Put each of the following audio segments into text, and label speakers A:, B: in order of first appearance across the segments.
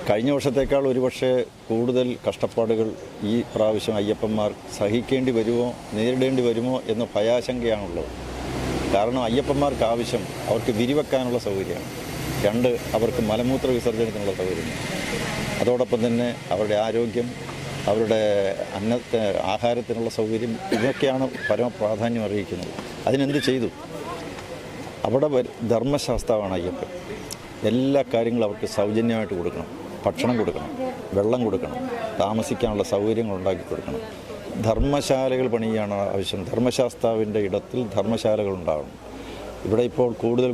A: കഴിഞ്ഞ വർഷത്തേക്കാൾ ഒരുപക്ഷെ കൂടുതൽ കഷ്ടപ്പാടുകൾ ഈ പ്രാവശ്യം അയ്യപ്പന്മാർ സഹിക്കേണ്ടി വരുമോ നേരിടേണ്ടി വരുമോ എന്ന ഭയാശങ്കയാണുള്ളത്. കാരണം അയ്യപ്പന്മാർക്ക് ആവശ്യം അവർക്ക് വിരിവെക്കാനുള്ള സൗകര്യമാണ്. 2 അവർക്ക് മലമൂത്ര വിസർജനത്തിനുള്ള സൗകര്യം. അതോടൊപ്പം തന്നെ അവരുടെ ആരോഗ്യം, അവരുടെ ആഹാരത്തിനുള്ള സൗകര്യം, ഇതൊക്കെയാണ് പരമപ്രാധാന്യം അറിയിക്കുന്നത്. അതിനെന്ത് ചെയ്തു? അവിടെ ധർമ്മശാസ്ത്രമാണ് അയ്യപ്പൻ. എല്ലാ കാര്യങ്ങളും അവർക്ക് സൗജന്യമായിട്ട് കൊടുക്കണം. ഭക്ഷണം കൊടുക്കണം, വെള്ളം കൊടുക്കണം, താമസിക്കാനുള്ള സൗകര്യങ്ങൾ ഉണ്ടാക്കി കൊടുക്കണം. ധർമ്മശാലകൾ പണിയാണ് ആവശ്യം. ധർമ്മശാസ്താവിൻ്റെ ഇടത്തിൽ ധർമ്മശാലകൾ ഉണ്ടാകണം. ഇവിടെ ഇപ്പോൾ കൂടുതൽ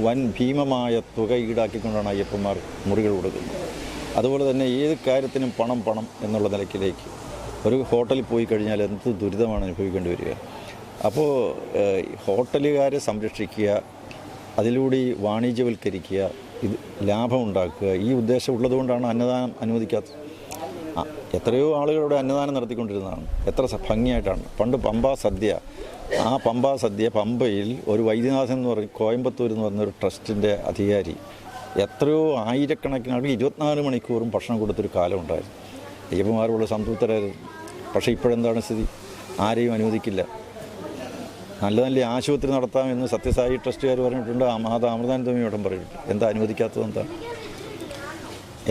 A: വൻ ഭീമമായ തുക ഈടാക്കിക്കൊണ്ടാണ് അയ്യപ്പന്മാർ മുറികൾ കൊടുക്കുന്നത്. അതുപോലെ തന്നെ ഏത് കാര്യത്തിനും പണം എന്നുള്ള നിലയ്ക്കിലേക്ക് ഒരു ഹോട്ടലിൽ പോയി കഴിഞ്ഞാൽ എന്ത് ദുരിതമാണ് അനുഭവിക്കേണ്ടി വരിക. അപ്പോൾ ഹോട്ടലുകാരെ സംരക്ഷിക്കുക, അതിലൂടെ വാണിജ്യവൽക്കരിക്കുക, ഇത് ലാഭമുണ്ടാക്കുക, ഈ ഉദ്ദേശം ഉള്ളതുകൊണ്ടാണ് അന്നദാനം അനുവദിക്കാത്തത്. എത്രയോ ആളുകളുടെ അന്നദാനം നടത്തിക്കൊണ്ടിരുന്നതാണ്. എത്ര ഭംഗിയായിട്ടാണ്. പണ്ട് പമ്പാ സദ്യ, ആ പമ്പാ സദ്യ പമ്പയിൽ ഒരു വൈദ്യനാഥൻ എന്ന് പറഞ്ഞ് കോയമ്പത്തൂർ എന്ന് പറഞ്ഞൊരു ട്രസ്റ്റിൻ്റെ അധികാരി എത്രയോ ആയിരക്കണക്കിന് ആളുകൾ 24 മണിക്കൂറും ഭക്ഷണം കൊടുത്തൊരു കാലം ഉണ്ടായിരുന്നു. അയ്യപ്പന്മാരോട് സംതൃപ്തരായിരുന്നു. പക്ഷേ ഇപ്പോഴെന്താണ് സ്ഥിതി? ആരെയും അനുവദിക്കില്ല. നല്ല ആശുപത്രി നടത്താമെന്ന് സത്യസായി ട്രസ്റ്റുകാർ പറഞ്ഞിട്ടുണ്ട്. മാതാ അമൃതാനന്ദമയോടും പറഞ്ഞിട്ടുണ്ട്. എന്താ അനുവദിക്കാത്തത്?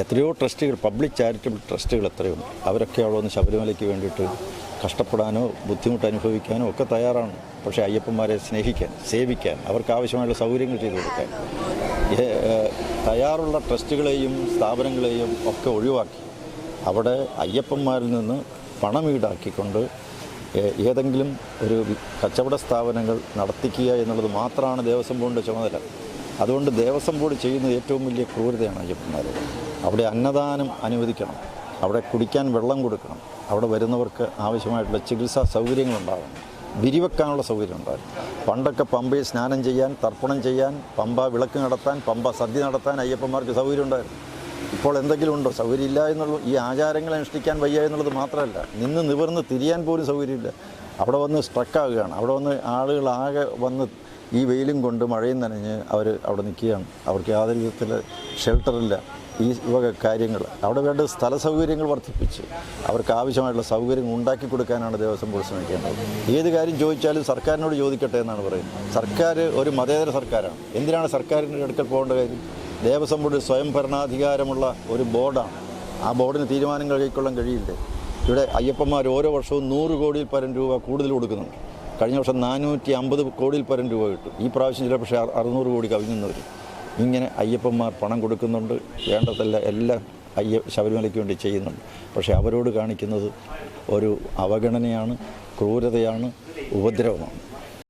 A: എത്രയോ ട്രസ്റ്റുകൾ, പബ്ലിക് ചാരിറ്റബിൾ ട്രസ്റ്റുകൾ എത്രയുണ്ട്. അവരൊക്കെ അവിടെ വന്ന് ശബരിമലയ്ക്ക് വേണ്ടിയിട്ട് കഷ്ടപ്പെടാനോ ബുദ്ധിമുട്ട് അനുഭവിക്കാനോ ഒക്കെ തയ്യാറാണ്. പക്ഷേ അയ്യപ്പന്മാരെ സ്നേഹിക്കാൻ, സേവിക്കാൻ, അവർക്ക് ആവശ്യമായുള്ള സൗകര്യങ്ങൾ ചെയ്തു കൊടുക്കാൻ തയ്യാറുള്ള ട്രസ്റ്റുകളെയും സ്ഥാപനങ്ങളെയും ഒക്കെ ഒഴിവാക്കി അവിടെ അയ്യപ്പന്മാരിൽ നിന്ന് പണം ഈടാക്കിക്കൊണ്ട് ഏതെങ്കിലും ഒരു കച്ചവട സ്ഥാപനങ്ങൾ നടത്തിക്കുക എന്നുള്ളത് മാത്രമാണ് ദേവസ്വം ബോർഡിൻ്റെ ചുമതല. അതുകൊണ്ട് ദേവസ്വം ബോർഡ് ചെയ്യുന്ന ഏറ്റവും വലിയ ക്രൂരതയാണ് അയ്യപ്പന്മാർ. അവിടെ അന്നദാനം അനുവദിക്കണം, അവിടെ കുടിക്കാൻ വെള്ളം കൊടുക്കണം, അവിടെ വരുന്നവർക്ക് ആവശ്യമായിട്ടുള്ള ചികിത്സാ സൗകര്യങ്ങളുണ്ടാകണം, വിരിവെക്കാനുള്ള സൗകര്യം ഉണ്ടാകും. പണ്ടൊക്കെ പമ്പയിൽ സ്നാനം ചെയ്യാൻ, തർപ്പണം ചെയ്യാൻ, പമ്പ വിളക്ക് നടത്താൻ, പമ്പ സദ്യ നടത്താൻ അയ്യപ്പന്മാർക്ക് സൗകര്യം ഉണ്ടായിരുന്നു. ഇപ്പോൾ എന്തെങ്കിലും ഉണ്ടോ? സൗകര്യം ഇല്ല എന്നുള്ളൂ. ഈ ആചാരങ്ങൾ അനുഷ്ഠിക്കാൻ വയ്യ എന്നുള്ളത് മാത്രമല്ല, നിന്ന് നിവർന്ന് തിരിയാൻ പോലും സൗകര്യമില്ല. അവിടെ വന്ന് സ്ട്രക്കാകുകയാണ്. അവിടെ വന്ന് ആളുകളാകെ വന്ന് ഈ വെയിലും കൊണ്ട് മഴയും നനഞ്ഞ് അവർ അവിടെ നിൽക്കുകയാണ്. അവർക്ക് യാതൊരു വിധത്തിൽ ഷെൽട്ടറില്ല. ഈ വക കാര്യങ്ങൾ അവിടെ വേണ്ട സ്ഥല സൗകര്യങ്ങൾ വർദ്ധിപ്പിച്ച് അവർക്ക് ആവശ്യമായിട്ടുള്ള സൗകര്യങ്ങൾ ഉണ്ടാക്കി കൊടുക്കാനാണ് ദേവസ്വം ബോർഡ് ശ്രമിക്കേണ്ടത്. ഏത് കാര്യം ചോദിച്ചാലും സർക്കാരിനോട് ചോദിക്കട്ടെ എന്നാണ് പറയുന്നത്. സർക്കാർ ഒരു മതേതര സർക്കാരാണ്. എന്തിനാണ് സർക്കാരിൻ്റെ അടുക്കൽ പോകേണ്ട കാര്യം? ദേവസ്വം ബോർഡ് സ്വയം ഭരണാധികാരമുള്ള ഒരു ബോർഡാണ്. ആ ബോർഡിന് തീരുമാനങ്ങൾ കൈക്കൊള്ളാൻ കഴിയില്ലേ? ഇവിടെ അയ്യപ്പന്മാർ ഓരോ വർഷവും 100 കോടിയിൽ പരം രൂപ കൂടുതൽ കൊടുക്കുന്നുണ്ട്. കഴിഞ്ഞ വർഷം 450 കോടിയിൽ പരം രൂപ കിട്ടും. ഈ പ്രാവശ്യം ചില പക്ഷേ 600 കോടി കവിഞ്ഞവർ. ഇങ്ങനെ അയ്യപ്പന്മാർ പണം കൊടുക്കുന്നുണ്ട്, വേണ്ടതല്ല എല്ലാം ശബരിമലയ്ക്ക് വേണ്ടി ചെയ്യുന്നുണ്ട്. പക്ഷേ അവരോട് കാണിക്കുന്നത് ഒരു അവഗണനയാണ്, ക്രൂരതയാണ്, ഉപദ്രവമാണ്.